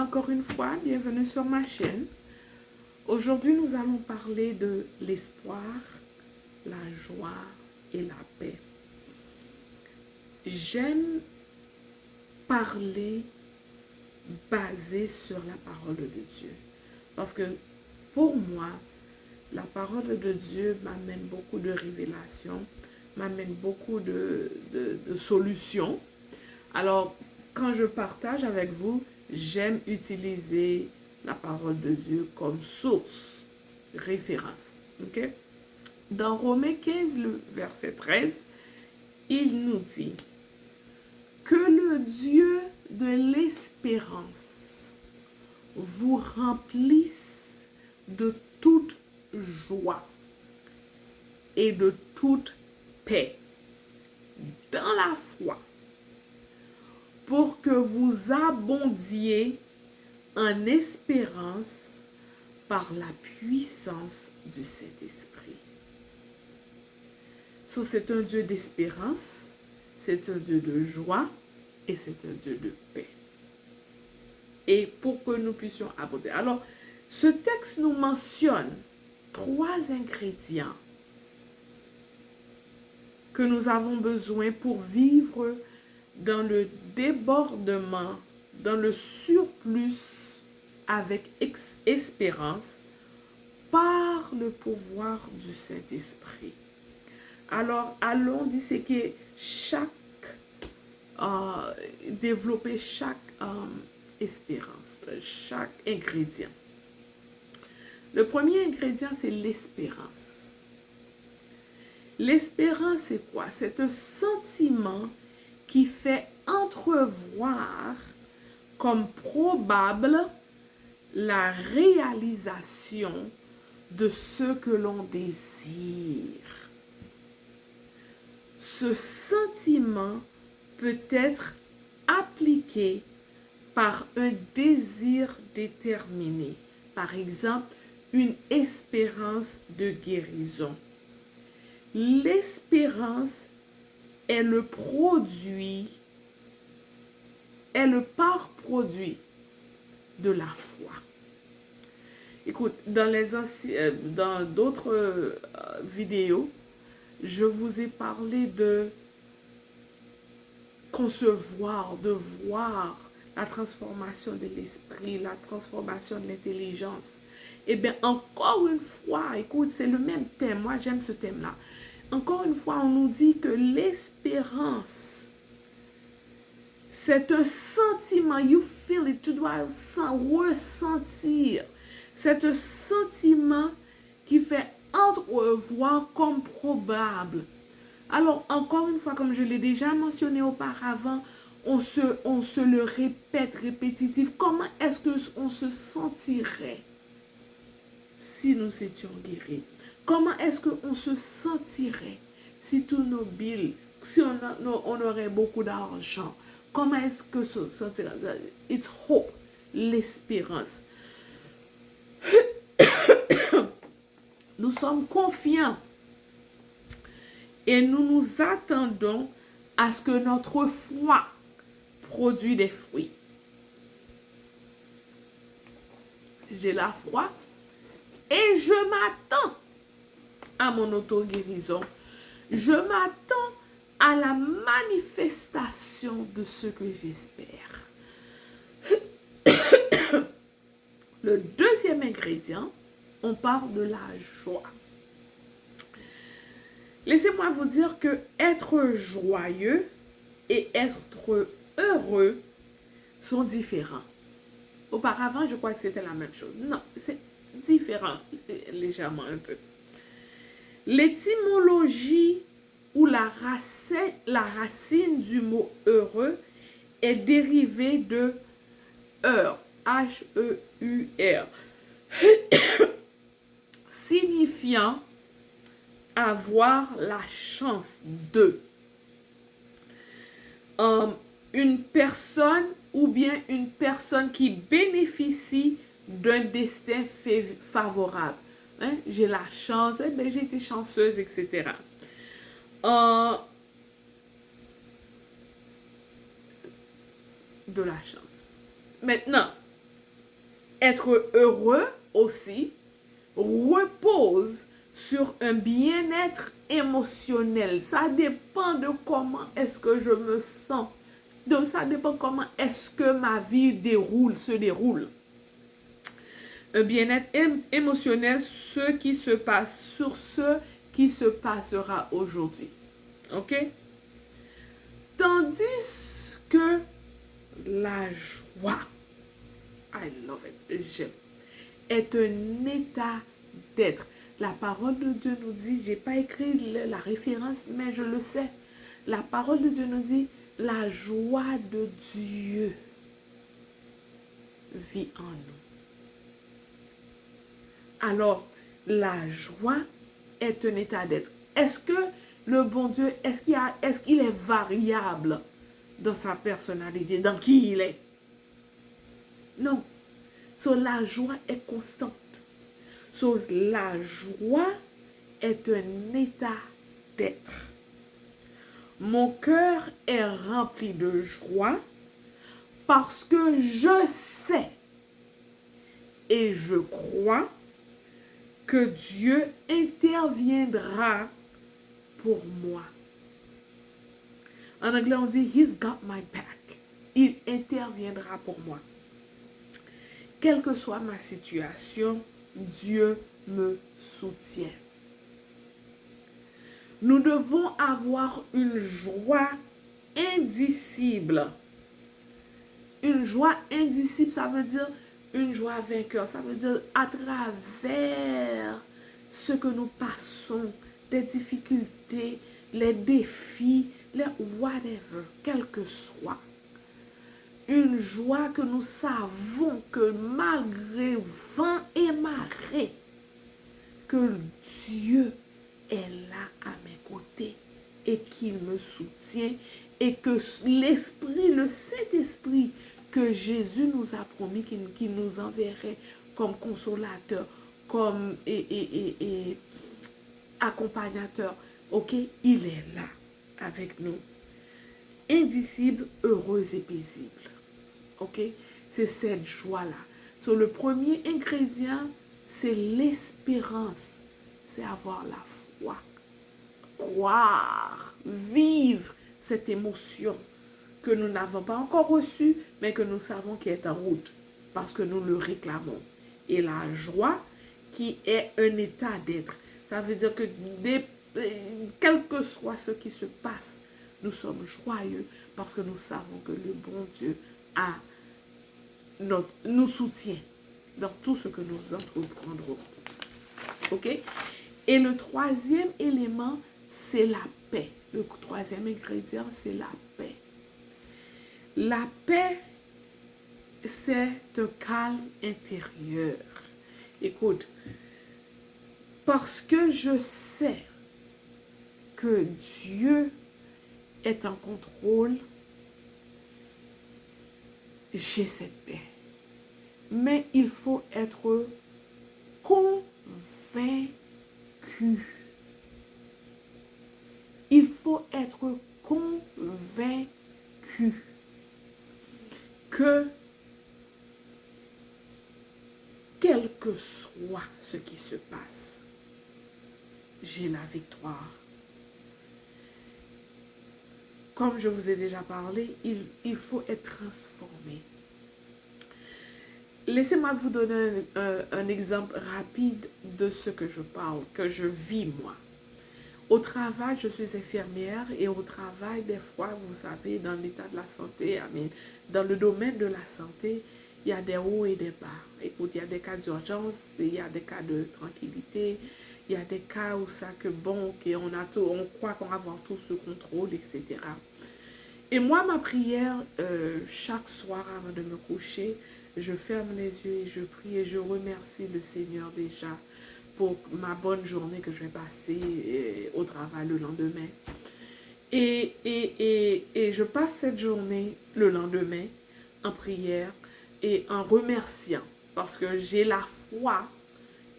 encore une fois, bienvenue sur ma chaîne. Aujourd'hui, nous allons parler de l'espoir, la joie et la paix. J'aime parler basé sur la parole de Dieu. Parce que pour moi, la parole de Dieu m'amène beaucoup de révélations, m'amène beaucoup de solutions. Alors, quand je partage avec vous, j'aime utiliser la parole de Dieu comme source, référence. Okay? Dans Romains 15, le verset 13, il nous dit que le Dieu de l'espérance vous remplisse de toute joie et de toute paix dans la foi, pour que vous abondiez en espérance par la puissance du Saint-Esprit. So, c'est un Dieu d'espérance, c'est un Dieu de joie et c'est un Dieu de paix. Et pour que nous puissions abonder. Alors, ce texte nous mentionne 3 ingrédients que nous avons besoin pour vivre dans le débordement, dans le surplus avec espérance par le pouvoir du Saint-Esprit. Alors, allons disséquer développer chaque espérance, chaque ingrédient. Le premier ingrédient, c'est l'espérance. L'espérance, c'est quoi? C'est un sentiment qui fait entrevoir comme probable la réalisation de ce que l'on désire. Ce sentiment peut être appliqué par un désir déterminé. Par exemple, une espérance de guérison. L'espérance est le part-produit de la foi. Écoute, dans d'autres vidéos, je vous ai parlé de concevoir, de voir la transformation de l'esprit, la transformation de l'intelligence. Eh bien, encore une fois, écoute, c'est le même thème. Moi, j'aime ce thème-là. Encore une fois, on nous dit que l'espérance, c'est un sentiment. You feel it. Tu dois ressentir. C'est un sentiment qui fait entrevoir comme probable. Alors, encore une fois, comme je l'ai déjà mentionné auparavant, on se le répète répétitif. Comment est-ce qu'on se sentirait si nous étions guéris? Comment est-ce qu'on se sentirait si tous nos billes, si on aurait beaucoup d'argent? Comment est-ce que se sentirait? It's hope, l'espérance. Nous sommes confiants et nous nous attendons à ce que notre foi produise des fruits. J'ai la foi et je m'attends à mon auto-guérison. Je m'attends à la manifestation de ce que j'espère. Le deuxième ingrédient, on parle de la joie. Laissez-moi vous dire que être joyeux et être heureux sont différents. Auparavant, je crois que c'était la même chose. Non, c'est différent, légèrement un peu. L'étymologie ou la racine du mot heureux est dérivée de heur, H-E-U-R, signifiant avoir la chance de. Une personne ou bien une personne qui bénéficie d'un destin favorable. Hein? J'ai la chance, j'ai été chanceuse, etc. De la chance. Maintenant, Être heureux aussi repose sur un bien-être émotionnel. Ça dépend de comment est-ce que je me sens. Donc, ça dépend comment est-ce que ma vie se déroule. Un bien-être émotionnel, ce qui se passe sur ce qui se passera aujourd'hui. OK? Tandis que la joie, I love it, j'aime, est un état d'être. La parole de Dieu nous dit, j'ai pas écrit la référence, mais je le sais. La parole de Dieu nous dit, la joie de Dieu vit en nous. Alors, la joie est un état d'être. Est-ce que le bon Dieu, est-ce qu'il est variable dans sa personnalité, dans qui il est? Non. So, la joie est constante. So, la joie est un état d'être. Mon cœur est rempli de joie parce que je sais et je crois que Dieu interviendra pour moi. En anglais, on dit « He's got my back ». Il interviendra pour moi. Quelle que soit ma situation, Dieu me soutient. Nous devons avoir une joie indicible. Une joie indicible, ça veut dire une joie vainqueur. Ça veut dire à travers ce que nous passons, les difficultés, les défis, les whatever, quel que soit. Une joie que nous savons que malgré vent et marée, que Dieu est là à mes côtés et qu'il me soutient et que l'Esprit, le Saint-Esprit que Jésus nous a promis qu'il nous enverrait comme consolateur, comme accompagnateur, ok, il est là avec nous. Indicible, heureuse et paisible. Ok, c'est cette joie-là. So, le premier ingrédient, c'est l'espérance. C'est avoir la foi. Croire, vivre cette émotion que nous n'avons pas encore reçue, mais que nous savons qu'elle est en route parce que nous le réclamons. Et la joie qui est un état d'être. Ça veut dire que quel que soit ce qui se passe, nous sommes joyeux parce que nous savons que le bon Dieu nous soutient dans tout ce que nous entreprendrons. OK? Et le troisième élément, c'est la paix. Le troisième ingrédient, c'est la paix. La paix, c'est un calme intérieur. Écoute, parce que je sais que Dieu est en contrôle, j'ai cette paix. Mais il faut être convaincu. Il faut être convaincu que quel que soit ce qui se passe, j'ai la victoire. Comme je vous ai déjà parlé, il faut être transformé. Laissez-moi vous donner un exemple rapide de ce que je parle, que je vis moi. Au travail, je suis infirmière et au travail, des fois, vous savez, dans l'état de la santé, dans le domaine de la santé, il y a des hauts et des bas. Écoute, il y a des cas d'urgence, il y a des cas de tranquillité, il y a des cas où ça que bon, on croit qu'on va avoir tout sous contrôle, etc. Et moi, ma prière, chaque soir avant de me coucher, je ferme les yeux et je prie et je remercie le Seigneur déjà pour ma bonne journée que je vais passer au travail le lendemain. Et je passe cette journée le lendemain en prière et en remerciant parce que j'ai la foi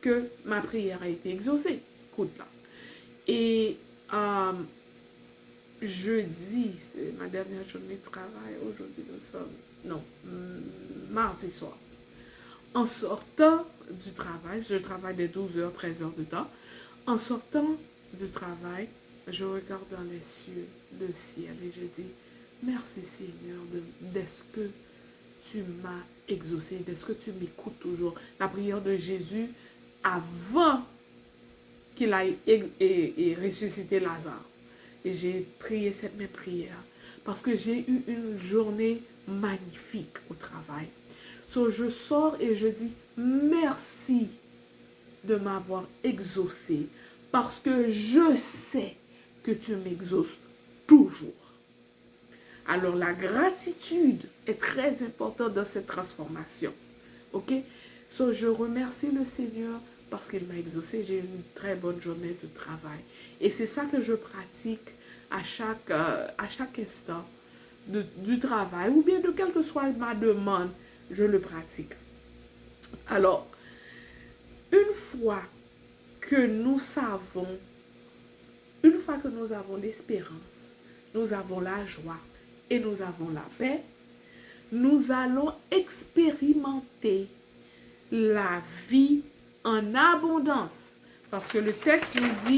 que ma prière a été exaucée. Écoute là. Et jeudi, c'est ma dernière journée de travail. Aujourd'hui, nous sommes, non, mardi soir. En sortant du travail, je travaille de 12 heures, 13 heures de temps. En sortant du travail, je regarde dans les cieux, le ciel, et je dis, merci Seigneur d'est-ce que tu m'as exaucé, d'est-ce que tu m'écoutes toujours. La prière de Jésus avant qu'il aille et ressusciter Lazare. Et j'ai prié cette même prière parce que j'ai eu une journée magnifique au travail. So, je sors et je dis merci de m'avoir exaucé parce que je sais que tu m'exauces toujours. Alors la gratitude est très importante dans cette transformation. Ok? So, je remercie le Seigneur parce qu'il m'a exaucé. J'ai eu une très bonne journée de travail. Et c'est ça que je pratique à chaque instant du travail ou bien de quelle que soit ma demande, je le pratique. Alors, une fois que nous savons, une fois que nous avons l'espérance, nous avons la joie et nous avons la paix, nous allons expérimenter la vie en abondance. Parce que le texte nous dit